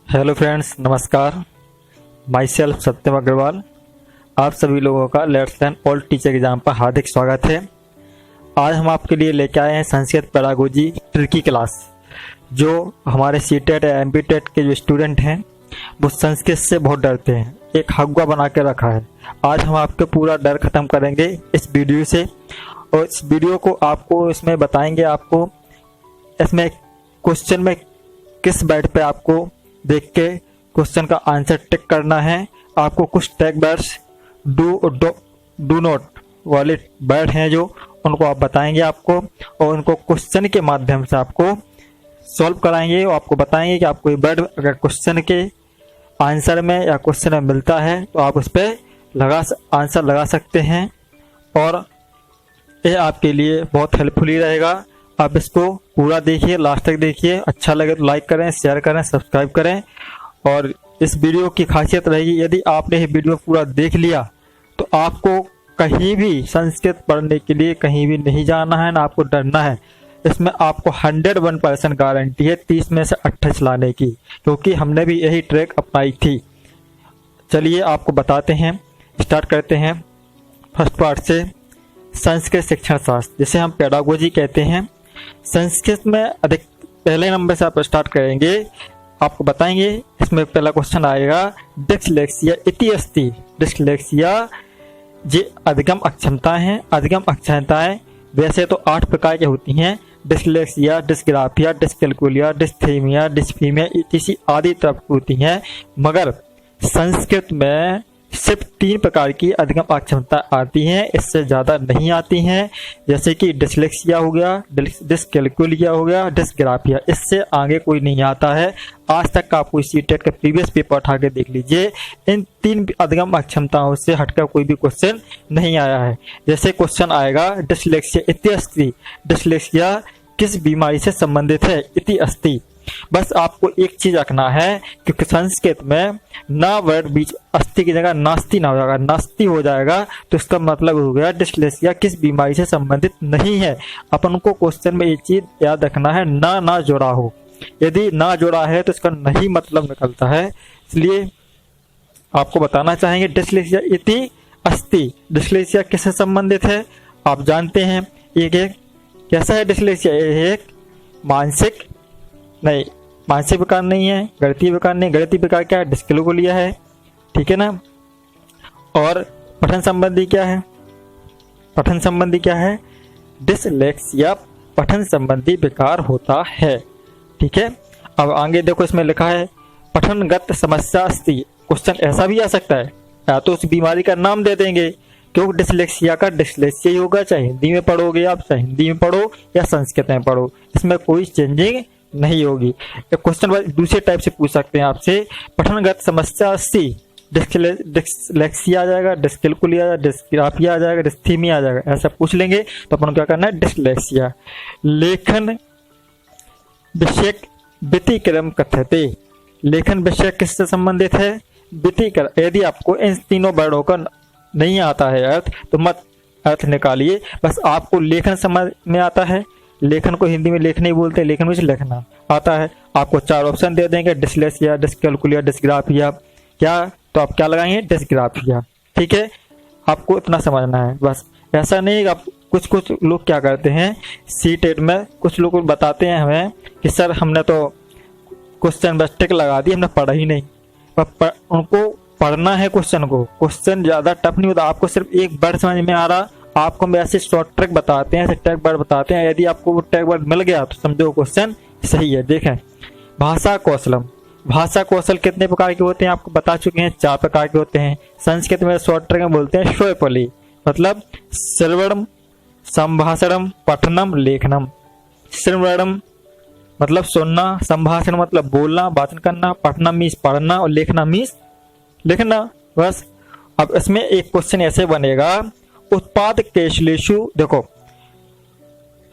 Hello friends, नमस्कार। My self सत्यम अग्रवाल। आप सभी लोगों का let's learn all teacher exam पर हार्दिक स्वागत है। आज हम आपके लिए लेके आए हैं संस्कृत पेडागोजी ट्रिकी क्लास। जो हमारे सीटेट या एमपीटेट के जो स्टूडेंट हैं वो संस्कृत से बहुत डरते हैं, एक हगुआ बना के रखा है। आज हम आपके पूरा डर खत्म करेंगे इस वीडियो से, और इस वीडियो को आपको इसमें बताएंगे आपको इसमें क्वेश्चन में किस वर्ड पे आपको देख के क्वेश्चन का आंसर टिक करना है। आपको कुछ टैग वर्ड्स डू नॉट वाले वर्ड हैं जो उनको आप बताएंगे आपको, और उनको क्वेश्चन के माध्यम से आपको सॉल्व कराएंगे और आपको बताएंगे कि आपको ये वर्ड अगर क्वेश्चन के आंसर में या क्वेश्चन में मिलता है तो आप उस पर आंसर लगा सकते हैं, और ये आपके लिए बहुत हेल्पफुल ही रहेगा। आप इसको पूरा देखिए, लास्ट तक देखिए। अच्छा लगे तो लाइक करें, शेयर करें, सब्सक्राइब करें। और इस वीडियो की खासियत रहेगी, यदि आपने ये वीडियो पूरा देख लिया तो आपको कहीं भी संस्कृत पढ़ने के लिए कहीं भी नहीं जाना है, ना आपको डरना है। इसमें आपको 101% गारंटी है 30 में से 28 लाने की, क्योंकि हमने भी यही ट्रैक अपनाई थी। चलिए आपको बताते हैं, स्टार्ट करते हैं फर्स्ट पार्ट से। संस्कृत शिक्षण शास्त्र, जिसे हम पेडागोजी कहते हैं। संस्कृत में अधिक पहले नंबर से आप स्टार्ट करेंगे। आपको बताएंगे, इसमें पहला क्वेश्चन आएगा डिस्लेक्सिया इति अस्ति। डिस्लेक्सिया ये अधिगम अक्षमता है। अधिगम अक्षमताएं वैसे तो 8 प्रकार की होती हैं: डिस्लेक्सिया, डिस्ग्राफिया, डिस्कैल्कुलिया, डिस्थीमिया, डिस्फीमिया इत्यादि आदि तरह की होती हैं। मगर संस्कृत में सिर्फ 3 प्रकार की अधिगम अक्षमता आती हैं, इससे ज़्यादा नहीं आती हैं। जैसे कि डिस्लेक्सिया हो गया, डिस्कैल्कुलिया हो गया, डिस्ग्राफिया। इससे आगे कोई नहीं आता है। आज तक का आपको सीटेट का प्रीवियस पेपर उठा के देख लीजिए, इन 3 अधिगम अक्षमताओं से हटकर कोई भी क्वेश्चन नहीं आया है। जैसे क्वेश्चन आएगा डिस्लेक्सिया इति अस्ति। डिस्लेक्सिया किस बीमारी से संबंधित है? इति अस्ति। बस आपको एक चीज रखना है, क्योंकि संस्कृत में ना वर्ड बीच अस्ति की जगह नास्ति ना हो जाएगा, नास्ति हो जाएगा तो इसका मतलब हो गया डिस्लेक्सिया किस बीमारी से संबंधित नहीं है। अपन को क्वेश्चन में एक चीज याद रखना है, ना जोड़ा हो। यदि ना जोड़ा है तो इसका नहीं मतलब निकलता है। इसलिए आपको बताना चाहेंगे डिस्लेक्सिया इति अस्ति। डिस्लेक्सिया किससे संबंधित है आप जानते हैं। एक कैसा है डिस्लेक्सिया? एक मानसिक विकार नहीं है, गणितीय विकार नहीं। गणितीय विकार क्या है? डिस्कैल्कुलिया है, ठीक है ना। और पठन संबंधी क्या है? पठन संबंधी क्या है? डिस्लेक्सिया पठन संबंधी विकार होता है, ठीक है। अब आगे देखो, इसमें लिखा है पठनगत समस्या अस्ति। क्वेश्चन ऐसा भी आ सकता है, या तो उस बीमारी का नाम दे देंगे, क्योंकि डिस्लेक्सिया का डिस्लेक्सिया ही होगा, चाहे हिंदी में पढ़ोगे आप, चाहे हिंदी में पढ़ो या संस्कृत में पढ़ो, इसमें कोई चेंजिंग नहीं होगी। क्वेश्चन दूसरे टाइप से पूछ सकते हैं आपसे, पठनगत समस्या अस्ति। डिस्लेक्सिया आ जाएगा, डिस्कैल्कुलिया, डिस्ग्राफिया आ जाएगा, डिस्थीमिया आ जाएगा, ऐसा पूछ लेंगे तो अपन क्या करना है? डिस्लेक्सिया। लेखन विषयक व्यतिक्रम कथ्यते। लेखन विषय किससे संबंधित है? व्यतिक्रम। यदि आपको इन तीनों वर्डों का नहीं आता है अर्थ, तो मत अर्थ निकालिए, बस आपको लेखन समझ में आता है। लेखन को हिंदी में लेखन ही बोलते हैं, लेखन में लिखना आता है। आपको 4 ऑप्शन दे देंगे, डिस्लेक्सिया, डिस्कैल्कुलिया, डिस्ग्राफिया। क्या तो आप क्या लगाएंगे? डिस्ग्राफिया, ठीक है। आपको इतना समझना है बस। ऐसा नहीं, आप कुछ लोग क्या करते हैं सीटेट में, कुछ लोग बताते हैं हमें कि सर हमने तो क्वेश्चन बस टिक लगा दी, हमने पढ़ा ही नहीं। उनको पढ़ना है क्वेश्चन को। क्वेश्चन ज्यादा टफ नहीं होता, आपको सिर्फ एक वर्ड समझ में आ रहा, आपको हम ऐसे शॉर्ट ट्रिक बताते हैं, ऐसे टैग वर्ड बताते हैं। यदि आपको वो टैग वर्ड मिल गया तो समझो क्वेश्चन सही है। देखें, भाषा कौशलम। भाषा कौशल कितने प्रकार के होते हैं आपको बता चुके हैं, 4 प्रकार के होते हैं। संस्कृत में शॉर्ट ट्रिक में बोलते हैं श्रोयपली, मतलब श्रवणम, संभाषणम, पठनम, लेखनम। श्रवणम मतलब सुनना, संभाषण मतलब बोलना, वाचन करना, पठनम मीन्स पढ़ना, और लेखना मीन्स लिखना, बस। अब इसमें एक क्वेश्चन ऐसे बनेगा, उत्पाद केशलेशु। देखो,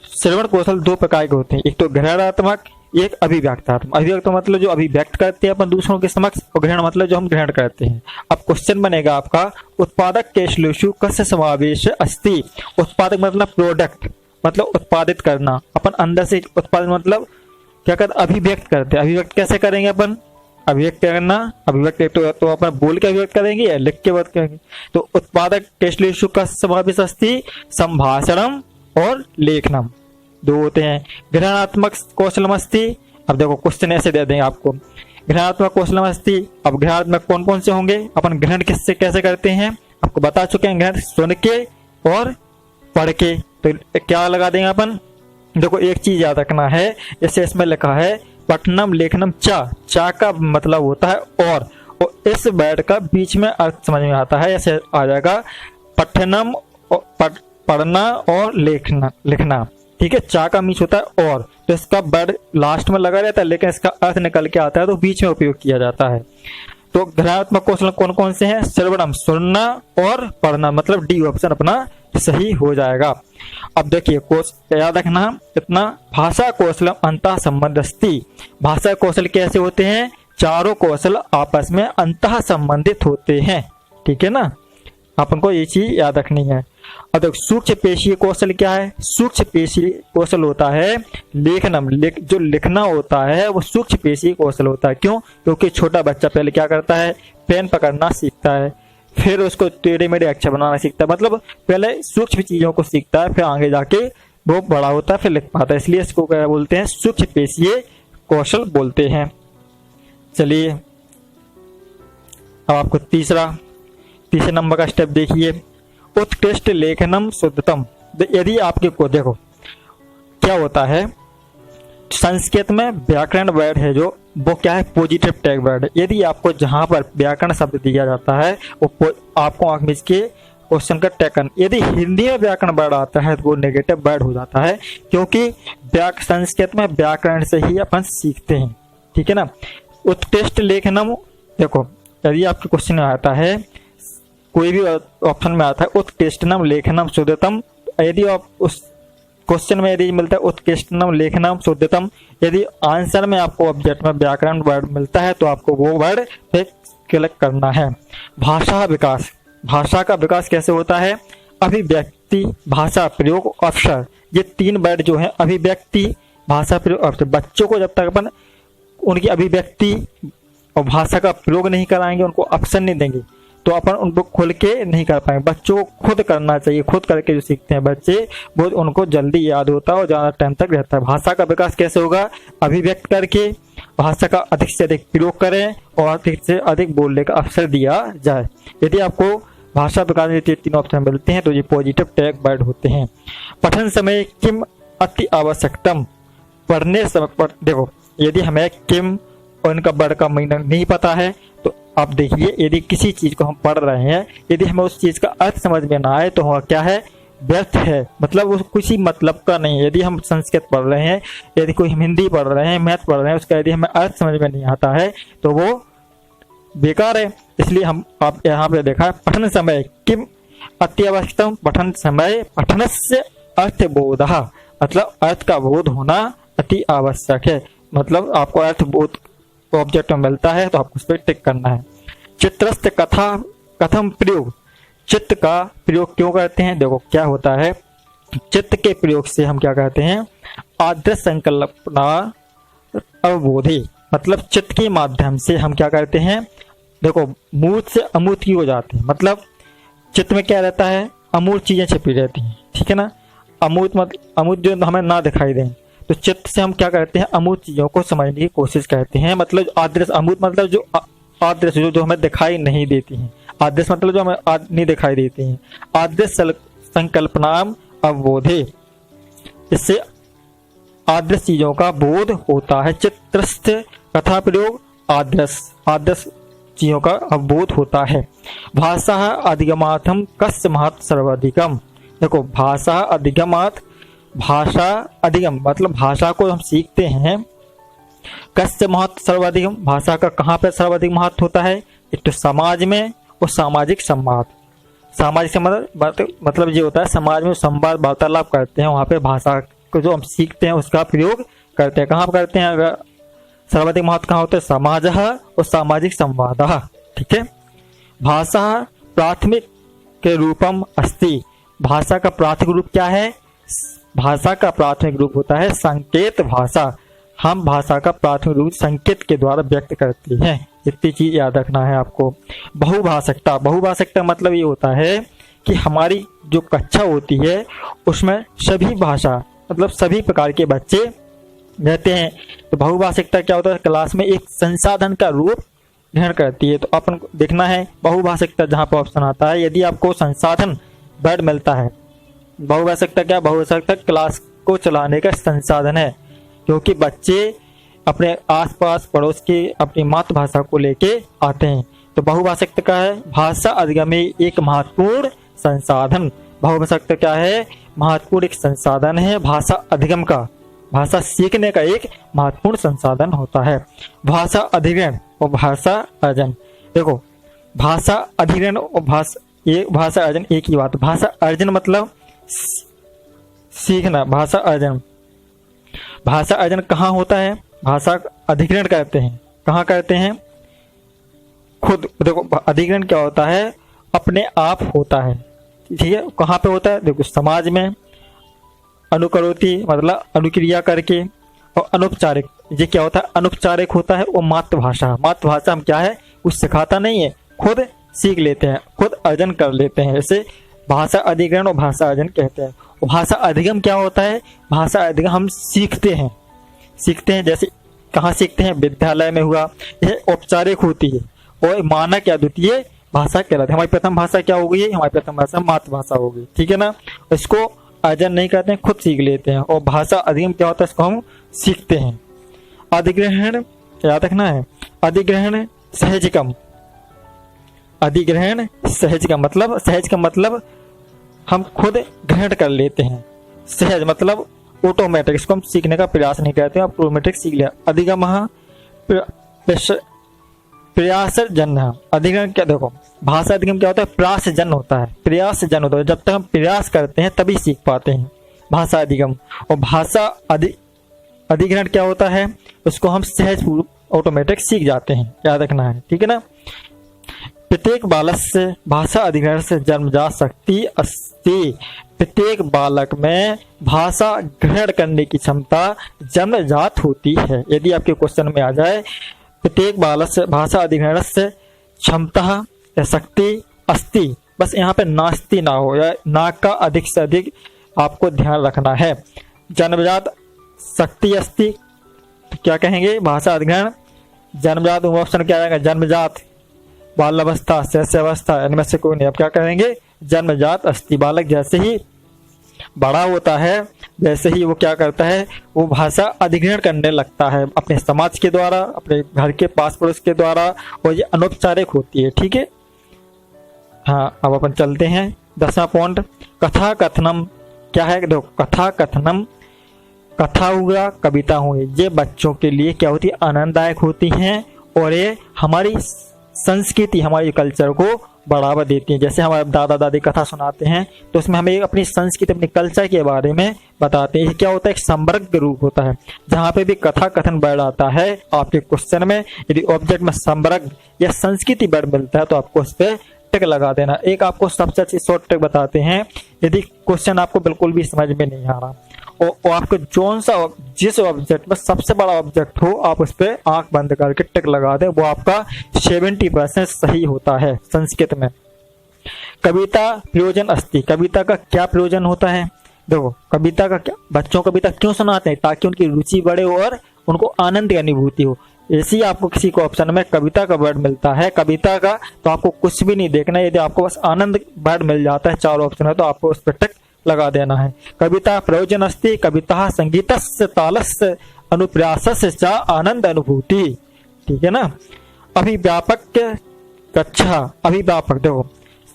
श्रवण कौशल 2 प्रकार के होते हैं, एक तो ग्रहणात्मक, एक अभिव्यक्तात्मक। अभिव्यक्त मतलब जो अभिव्यक्त करते हैं अपन दूसरों के समक्ष, और ग्रहण मतलब जो हम ग्रहण करते हैं। अब क्वेश्चन बनेगा आपका, उत्पादक केशलेशु कस्य समावेश अस्ति। उत्पादक मतलब प्रोडक्ट, मतलब उत्पादित करना। अपन अंदर से उत्पादन मतलब क्या करते? अभिव्यक्त करते हैं। अभिव्यक्त कैसे करेंगे अपन? अभिव्यक्त करना, अभिव्यक्त तो अपन बोल के अभिव्यक्त करेंगे या लिख के बात करेंगे। तो उत्पादक टेस्लेशु का समावेश अस्ति संभाषणम और लेखनम, दो होते हैं। ग्रहणात्मक कौशलम अस्ति, अब देखो क्वेश्चन ऐसे दे देंगे आपको, ग्रहणात्मक कौशलम अस्ति। अब ग्रहणात्मक कौन कौन से होंगे, अपन ग्रहण किससे कैसे करते हैं आपको बता चुके हैं, ग्रहण सुन के और पढ़ के। तो क्या लगा देंगे अपन, देखो एक चीज याद रखना है, जैसे इसमें लिखा है पठनम लेखनम चा, चा का मतलब होता है और इस वर्ड का बीच में अर्थ समझ में आता है, ऐसे आ जाएगा पठनम पढ़ना और लिखना, ठीक है। चा का मीच होता है और, तो इसका वर्ड लास्ट में लगा रहता है लेकिन इसका अर्थ निकल के आता है तो बीच में उपयोग किया जाता है। तो ग्रहणात्मक कौशल कौन कौन से हैं, श्रवणम सुनना और पढ़ना, मतलब डी ऑप्शन अपना सही हो जाएगा। अब देखिए याद रखना इतना, भाषा कौशल अंतः संबंध अस्ति। भाषा कौशल कैसे होते हैं, चारों कौशल आपस में अंतः संबंधित होते हैं, ठीक है ना, अपन को ये चीज याद रखनी है। और देखो सूक्ष्म पेशीय कौशल क्या है, सूक्ष्म पेशीय कौशल होता है लेखनम, जो लिखना होता है वो सूक्ष्म पेशीय कौशल होता है। क्यों, क्योंकि छोटा बच्चा पहले क्या करता है, पेन पकड़ना सीखता है, फिर उसको टेढ़े मेढ़े अक्षर बनाना सीखता है, मतलब पहले सूक्ष्म चीजों को सीखता है, फिर आगे जाके वो बड़ा होता है फिर लिख पाता है, इसलिए इसको क्या बोलते हैं, सूक्ष्म पेशीय कौशल बोलते हैं। चलिए अब आपको तीसरे नंबर का स्टेप देखिए, उत्कृष्ट लेखनम शुद्धतम। यदि आपके को देखो क्या होता है, संस्कृत में व्याकरण वर्ड है जो वो क्या है, पॉजिटिव टैग वर्ड है। यदि आपको जहां पर व्याकरण शब्द दिया जाता है वो आपको आंख मीच के क्वेश्चन का टैग करना। यदि हिंदी में व्याकरण वर्ड आता है तो वो नेगेटिव वर्ड हो जाता है, क्योंकि संस्कृत में व्याकरण से ही अपन सीखते हैं, ठीक है ना। उत्कृष्ट लेखनम, देखो यदि आपके क्वेश्चन में आता है, कोई भी ऑप्शन में आता है उत्कृष्टनम लेखनम शुद्धतम, यदि आप उस क्वेश्चन में यदि मिलता है उत्कृष्टनम लेखनम शुद्धतम, यदि आंसर में आपको ऑब्जेक्ट में व्याकरण वर्ड मिलता है तो आपको वो वर्ड पे क्लिक करना है। भाषा विकास, भाषा का विकास कैसे होता है, अभिव्यक्ति, भाषा प्रयोग, अवसर, ये तीन वर्ड जो है, अभिव्यक्ति, भाषा प्रयोग, अवसर। बच्चों को जब तक अपन उनकी अभिव्यक्ति और भाषा का प्रयोग नहीं कराएंगे, उनको अवसर नहीं देंगे, तो अपन उनको खुल के नहीं कर पाएंगे। बच्चों को खुद करना चाहिए, खुद करके जो सीखते हैं बच्चे वो उनको जल्दी याद होता है और ज्यादा टाइम तक रहता है। भाषा का विकास कैसे होगा, अभिव्यक्त करके, भाषा का अधिक से अधिक प्रयोग करें और अधिक से अधिक बोलने का अवसर दिया जाए। यदि आपको भाषा विकास में तीन ऑप्शन मिलते हैं तो ये पॉजिटिव टैग वर्ड होते हैं। पठन समय किम अति आवश्यकतम, पढ़ने समय पर देखो यदि हमें किम और इनका वर्ड का मीनिंग नहीं पता है तो आप देखिए, यदि किसी चीज को हम पढ़ रहे हैं, यदि हमें उस चीज का अर्थ समझ में ना आए तो वह क्या है, व्यर्थ है, मतलब वो किसी मतलब का नहीं है। यदि हम संस्कृत पढ़ रहे हैं, यदि कोई हम हिंदी पढ़ रहे हैं, मैथ पढ़ रहे हैं, उसका यदि हमें अर्थ समझ में नहीं आता है तो वो बेकार है। इसलिए हम आप यहाँ पे देखा है पठन समय किम अति आवश्यकतम, पठन समय पठनस्य अर्थबोधः, मतलब अर्थ का बोध होना अति आवश्यक है, मतलब आपको अर्थ बोध ऑब्जेक्ट में मिलता है तो आपको उस पर टिक करना है। चित्रस्थ कथा कथम प्रयोग, चित्त का प्रयोग क्यों करते हैं, देखो क्या होता है, चित्त के प्रयोग से हम क्या कहते हैं, आदर्श संकल्पना अवबोधि, मतलब चित्त के माध्यम से हम क्या करते हैं, देखो मूर्त से अमूर्त की हो जाते हैं, मतलब चित्त में क्या रहता है, अमूर्त चीजें छिपी रहती हैं, ठीक है ना। अमूर्त मतलब अमूर्त जो हमें ना दिखाई दें, तो चित्त से हम क्या करते हैं, अमूर्त चीजों को समझने की कोशिश करते हैं, मतलब आदर्श, अमूर्त मतलब जो आदर्श जो हमें दिखाई नहीं देती हैं, आदर्श मतलब जो हमें नहीं दिखाई देती हैं, आदर्श संकल्पनाम अवबोधे, इससे आदर्श चीजों का बोध होता है। चित्रस्थ कथा प्रयोग आदर्श चीजों का अवबोध होता है। भाषा अधिगमार्थम कस्य महत् सर्वाधिकम, देखो भाषा अधिगमात्, भाषा अधिगम मतलब भाषा को हम सीखते हैं, कस्य महत् सर्वाधिकम, भाषा का कहाँ पर सर्वाधिक महत्व होता है, एक तो समाज में और सामाजिक संवाद, सामाजिक संवाद मतलब ये होता है समाज में संवाद वार्तालाप करते हैं, वहाँ पे भाषा को जो हम सीखते हैं उसका प्रयोग करते हैं। कहाँ करते हैं, अगर सर्वाधिक महत्व कहाँ होता है, समाज और सामाजिक संवाद, ठीक है। भाषा प्राथमिक के रूपम अस्ति, भाषा का प्राथमिक रूप क्या है, भाषा का प्राथमिक रूप होता है संकेत भाषा, हम भाषा का प्राथमिक रूप संकेत के द्वारा व्यक्त करते हैं। इतनी चीज याद रखना है आपको। बहुभाषिकता, बहुभाषिकता मतलब ये होता है कि हमारी जो कक्षा होती है उसमें सभी भाषा मतलब सभी प्रकार के बच्चे रहते हैं। तो बहुभाषिकता क्या होता है, क्लास में एक संसाधन का रूप ग्रहण करती है। तो अपन को देखना है बहुभाषिकता, जहाँ पर ऑप्शन आता है यदि आपको संसाधन वर्ड मिलता है। बहुभाषिकता क्या, बहुभाषिकता क्लास को चलाने का संसाधन है, क्योंकि बच्चे अपने आसपास पड़ोस की अपनी मातृभाषा को लेके आते हैं। तो बहुभाषिकता क्या है, भाषा अधिगम में एक महत्वपूर्ण संसाधन। बहुभाषिकता क्या है, महत्वपूर्ण एक संसाधन है भाषा अधिगम का, भाषा सीखने का एक महत्वपूर्ण संसाधन होता है। भाषा अधिग्रहण और भाषा अर्जन, देखो भाषा अधिग्रहण और भाषा अर्जन एक ही बात। भाषा अर्जन मतलब सीखना, भाषा अर्जन। भाषा अर्जन कहाँ होता है, भाषा अधिग्रहण करते हैं, कहाँ करते हैं, खुद। देखो अधिग्रहण क्या होता है, अपने आप होता है, ठीक है। कहाँ पे होता है, देखो समाज में, अनुकरोति मतलब अनुक्रिया करके, और अनौपचारिक, ये क्या होता है, अनौपचारिक होता है। वो मातृभाषा, मातृभाषा हम क्या है कुछ सिखाता नहीं है, खुद सीख लेते हैं, खुद अर्जन कर लेते हैं। इसे भाषा अधिग्रहण और भाषा अर्जन कहते हैं। और भाषा अधिगम क्या होता है, भाषा अधिगम हम सीखते हैं, जैसे कहाँ सीखते हैं, विद्यालय में हुआ, यह औपचारिक होती है। और मानक या द्वितीय भाषा कहलाती है। हमारी प्रथम भाषा क्या हो गई है, हमारी प्रथम भाषा मातृभाषा हो गई, ठीक है ना। इसको अर्जन नहीं करते हैं, खुद सीख लेते हैं। और भाषा अधिगम क्या होता है, इसको हम सीखते हैं। अधिग्रहण याद रखना है, अधिग्रहण सहजकम, अधिग्रहण सहज का मतलब हम खुद ग्रहण कर लेते हैं। सहज मतलब ऑटोमेटिक, इसको हम सीखने का प्रयास नहीं करते, आप ऑटोमेटिक सीख लिया। अधिगम प्रयास जन्य, अधिग्रहण क्या, देखो भाषा अधिगम क्या होता है, प्रयास जन होता है, प्रयास जन होता है। जब तक हम प्रयास करते हैं तभी सीख पाते हैं भाषा अधिगम। और भाषा अधिग्रहण क्या होता है, उसको हम सहज ऑटोमेटिक सीख जाते हैं, याद रखना है, ठीक है ना। प्रत्येक बालक से भाषा अधिग्रहण से जन्मजात शक्ति अस्ति, प्रत्येक बालक में भाषा ग्रहण करने की क्षमता जन्मजात होती है। यदि आपके क्वेश्चन में आ जाए प्रत्येक बालक से भाषा अधिग्रहण से क्षमता या शक्ति अस्ति, बस यहाँ पे नास्ति ना हो, या ना का अधिक से अधिक आपको ध्यान रखना है। जन्मजात शक्ति अस्ति तो क्या कहेंगे, भाषा अधिग्रहण जन्मजात, ऑप्शन क्या आएगा, जन्मजात, बाल्यावस्था, शैशवावस्था, इनमें से कोई नहीं। अब क्या करेंगे, जन्मजात अस्ति। बालक जैसे ही बड़ा होता है वैसे ही वो क्या करता है, वो भाषा अधिग्रहण करने लगता है, अपने समाज के द्वारा, अपने घर के पास पड़ोस के द्वारा, और ये अनौपचारिक होती है, ठीक है। हाँ, अब अपन चलते हैं 10वां पॉइंट, कथा कथनम क्या है। देखो कथा कथनम, कथा हुआ, कविता हुई, ये बच्चों के लिए क्या होती है, आनंददायक होती हैं, और ये हमारी संस्कृति, हमारे कल्चर को बढ़ावा देती है। जैसे हमारे दादा दादी कथा सुनाते हैं तो उसमें हमें अपनी संस्कृति, अपने कल्चर के बारे में बताते हैं। क्या होता है, एक समृद्ध रूप होता है। जहाँ पे भी कथा कथन वर्ड आता है आपके क्वेश्चन में, यदि ऑब्जेक्ट में समृद्ध या संस्कृति वर्ड मिलता है तो आपको उस पर टिक लगा देना। एक आपको सबसे अच्छी शॉर्ट ट्रिक बताते हैं, यदि क्वेश्चन आपको बिल्कुल भी समझ में नहीं आ रहा और आपको जोन सा जिस ऑब्जेक्ट में सबसे बड़ा ऑब्जेक्ट हो आप उस पर आंख बंद करके टिक लगा दें, वो आपका 70% सही होता है संस्कृत में। कविता प्रयोजन अस्ति, कविता का क्या प्रयोजन होता है। देखो कविता का क्या, बच्चों को कविता क्यों सुनाते हैं, ताकि उनकी रुचि बढ़े और उनको आनंद की अनुभूति हो। ऐसी आपको किसी को ऑप्शन में कविता का वर्ड मिलता है, कविता का, तो आपको कुछ भी नहीं देखना है। यदि आपको बस आनंद वर्ड मिल जाता है, 4 ऑप्शन है, तो आपको उस पर टिक लगा देना है। कविता प्रयोजन अस्ति, कविता संगीतस्य तालस्य अनुप्रयासस्य च आनंद अनुभूति, ठीक है ना। अभिव्यापक कक्षा, अभिव्यापक देखो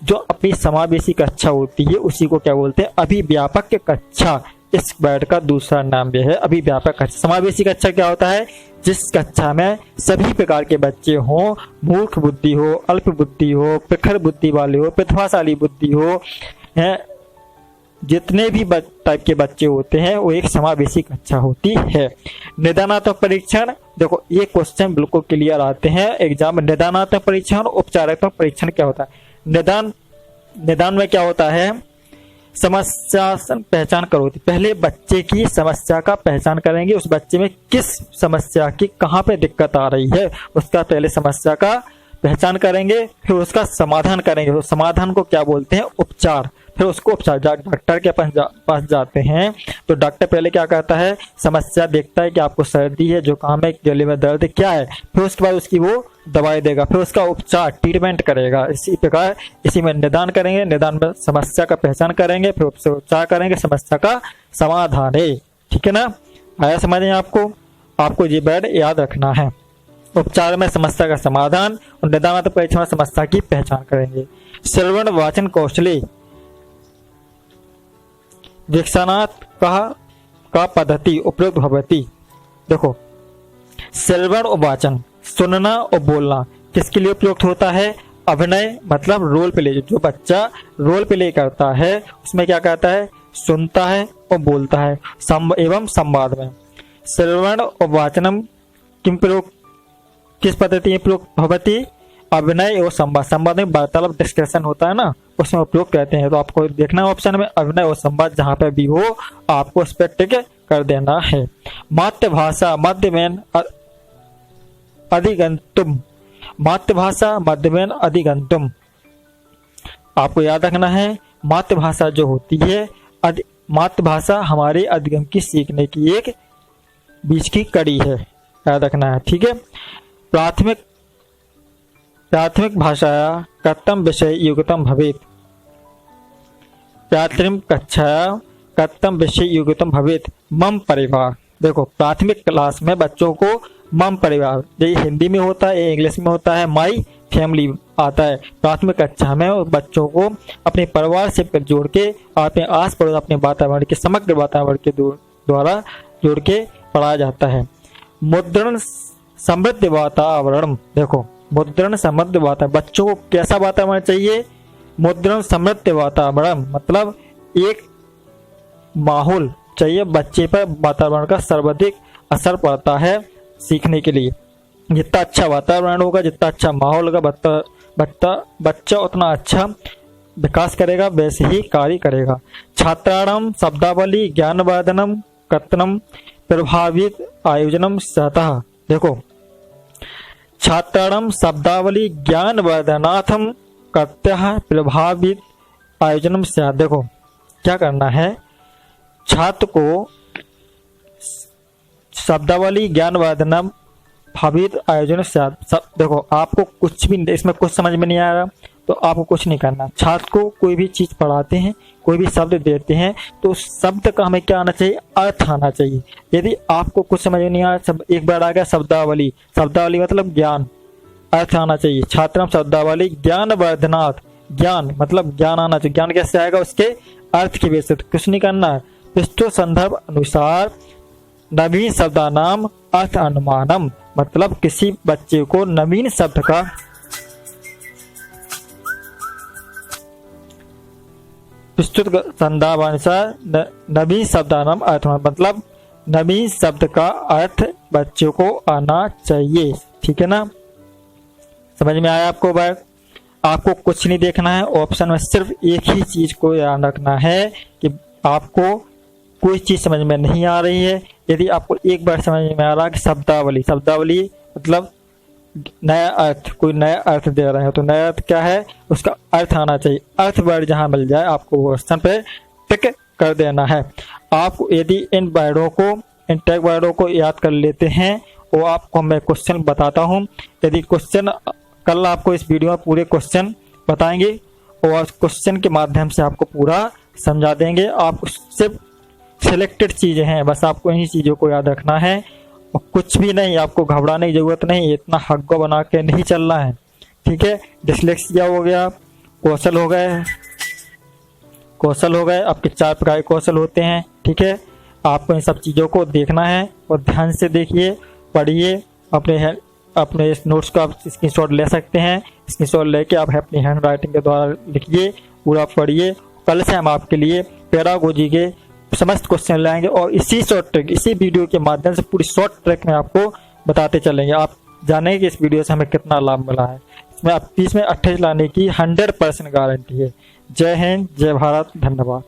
जो अपनी समावेशी कक्षा होती है उसी को क्या बोलते हैं, अभिव्यापक कक्षा। इस वर्ड का दूसरा नाम यह है अभिव्यापक कक्षा। समावेशी कक्षा क्या होता है, जिस कक्षा में सभी प्रकार के बच्चे हों, मूर्ख बुद्धि हो, अल्प बुद्धि हो, प्रखर बुद्धि वाले हो, प्रतिभाशाली बुद्धि हो, जितने भी टाइप के बच्चे होते हैं वो एक समावेशी कक्षा होती है। निदानात्मक परीक्षण, देखो ये क्वेश्चन बिल्कुल क्लियर आते हैं एग्जाम में। निदानात्मक परीक्षण और उपचारात्मक परीक्षण क्या होता है। निदान में क्या होता है, समस्या पहचान करो। पहले बच्चे की समस्या का पहचान करेंगे, उस बच्चे में किस समस्या की कहाँ पे दिक्कत आ रही है उसका पहले समस्या का पहचान करेंगे, फिर उसका समाधान करेंगे। तो समाधान को क्या बोलते हैं? उपचार। फिर उसको उपचार डॉक्टर के पास जाते हैं तो डॉक्टर पहले क्या करता है? समस्या देखता है कि आपको सर्दी है, जुकाम है, गले में दर्द क्या है, फिर उसके बाद उसकी वो दवाई देगा, फिर उसका उपचार ट्रीटमेंट करेगा। इसी प्रकार इसी में निदान करेंगे, निदान में समस्या का पहचान करेंगे, फिर उससे उपचार करेंगे, समस्या का समाधान है। ठीक है ना? आया समझ में आपको ये वर्ड याद रखना है। उपचार में समस्या का समाधान और निदान परीक्षा में समस्या की पहचान करेंगे। श्रवण वाचन कौशले दीक्षानाथ का पद्धति उपयुक्त भवती। देखो, श्रवण और वाचन, सुनना और बोलना किसके लिए उपयुक्त होता है? अभिनय मतलब रोल प्ले। जो बच्चा रोल प्ले करता है उसमें क्या करता है? सुनता है और बोलता है एवं संवाद में। श्रवण और वाचनम किम प्रयोग, किस पद्धति में प्रयोग भवती? अभिनय और संवाद। संवाद में वार्तालाप डिस्कशन होता है ना, उसमें उपयोग कहते हैं। तो आपको देखना है ऑप्शन में अभिनय और संवाद, जहां पे भी हो आपको उस पर टिक कर देना है। मातृभाषा मध्यमेन अधिगंतुम, मातृभाषा मध्यमेन अधिगंतुम, आपको याद रखना है। मातृभाषा जो होती है, मातृभाषा हमारे अधिगम की सीखने की एक बीच की कड़ी है, याद रखना है। ठीक है। प्राथमिक भाषाया कथम विषय युगतम भवेत, प्राथमिक कक्षाया कथम विषय युगतम भवेत मम परिवार। देखो, प्राथमिक क्लास में बच्चों को मम परिवार, ये हिंदी में होता है, इंग्लिश में होता है माई फैमिली आता है। प्राथमिक कक्षा में बच्चों को अपने परिवार से जोड़ के, अपने आस पड़ोस, अपने वातावरण के समग्र वातावरण के द्वारा जोड़ के पढ़ाया जाता है। मुद्रण समृद्ध वातावरण, देखो मुद्रण समृद्ध वातावरण, बच्चों को कैसा वातावरण चाहिए? मुद्रण समृद्ध वातावरण मतलब एक माहौल चाहिए बच्चे पर, वातावरण का सर्वाधिक असर पड़ता है सीखने के लिए। जितना अच्छा वातावरण होगा, जितना अच्छा माहौल होगा, बच्चा उतना अच्छा विकास करेगा, वैसे ही कार्य करेगा। छात्राणाम शब्दावली ज्ञानवर्धनम कथनम प्रभावित आयोजनम सतः, देखो छात्राणाम शब्दावली ज्ञानवर्धनार्थम कथ्य प्रभावित आयोजनम से। देखो क्या करना है, छात्र को शब्दावली ज्ञानवर्धनम भावित आयोजन से। देखो आपको कुछ भी इसमें कुछ समझ में नहीं आ रहा तो आपको कुछ नहीं करना। छात्र को कोई भी चीज पढ़ाते हैं, कोई भी शब्द देते हैं तो शब्द का हमें क्या आना चाहिए? अर्थ आना चाहिए। यदि आपको कुछ समझ में नहीं आ रहा, एक बार आ गया शब्दावली, शब्दावली मतलब ज्ञान, अर्थ आना चाहिए। छात्र शब्दावली ज्ञान वर्धनार्थ, ज्ञान मतलब ज्ञान आना चाहिए। ज्ञान कैसे आएगा? उसके अर्थ की वजह से। कुछ नहीं करना है। पृष्ठ संदर्भ अनुसार नवीन शब्दानाम अर्थ अनुमानम, मतलब किसी बच्चे को नवीन शब्द का विस्तृत संदर्भ अनुसार नवीन शब्दानाम अर्थ, मतलब नवीन शब्द का अर्थ बच्चों को आना चाहिए। ठीक है ना? समझ में आया आपको बात? आपको कुछ नहीं देखना है, ऑप्शन में सिर्फ एक ही चीज को याद रखना है कि आपको कोई चीज समझ में नहीं आ रही है। यदि आपको एक बार समझ में आ रहा कि शब्दावली, शब्दावली मतलब नया अर्थ, कोई नया अर्थ दे रहे हैं तो नया अर्थ क्या है? उसका अर्थ आना चाहिए। अर्थ वर्ड जहां मिल जाए आपको वो स्थान पे टिक कर देना है। आप यदि इन वर्डों को, इन टैग वर्डों को याद कर लेते हैं वो आपको मैं क्वेश्चन बताता हूँ। यदि क्वेश्चन कल आपको इस वीडियो में पूरे क्वेश्चन बताएंगे और क्वेश्चन के माध्यम से आपको पूरा समझा देंगे। आप सिर्फ सिलेक्टेड चीजें हैं, बस आपको इन्हीं चीजों को याद रखना है और कुछ भी नहीं, आपको घबराने की जरूरत नहीं, इतना हग्गा बना के नहीं चलना है। ठीक है? डिस्लेक्सिया हो गया, कौशल हो गए, आपके 4 प्रकार के कौशल होते हैं। ठीक है? आपको इन सब चीजों को देखना है और ध्यान से देखिए, पढ़िए। अपने इस नोट्स को आप स्क्रीनशॉट ले सकते हैं, स्क्रीनशॉट लेके आप अपनी हैंड राइटिंग के द्वारा लिखिए, पूरा पढ़िए। कल से हम आपके लिए पेडागोजी के समस्त क्वेश्चन लाएंगे और इसी शॉर्ट ट्रिक, इसी वीडियो के माध्यम से पूरी शॉर्ट ट्रिक में आपको बताते चलेंगे। आप जानेंगे कि इस वीडियो से हमें कितना लाभ मिला है। इसमें 28 लाने की 100% गारंटी है। जय हिंद, जय भारत, धन्यवाद।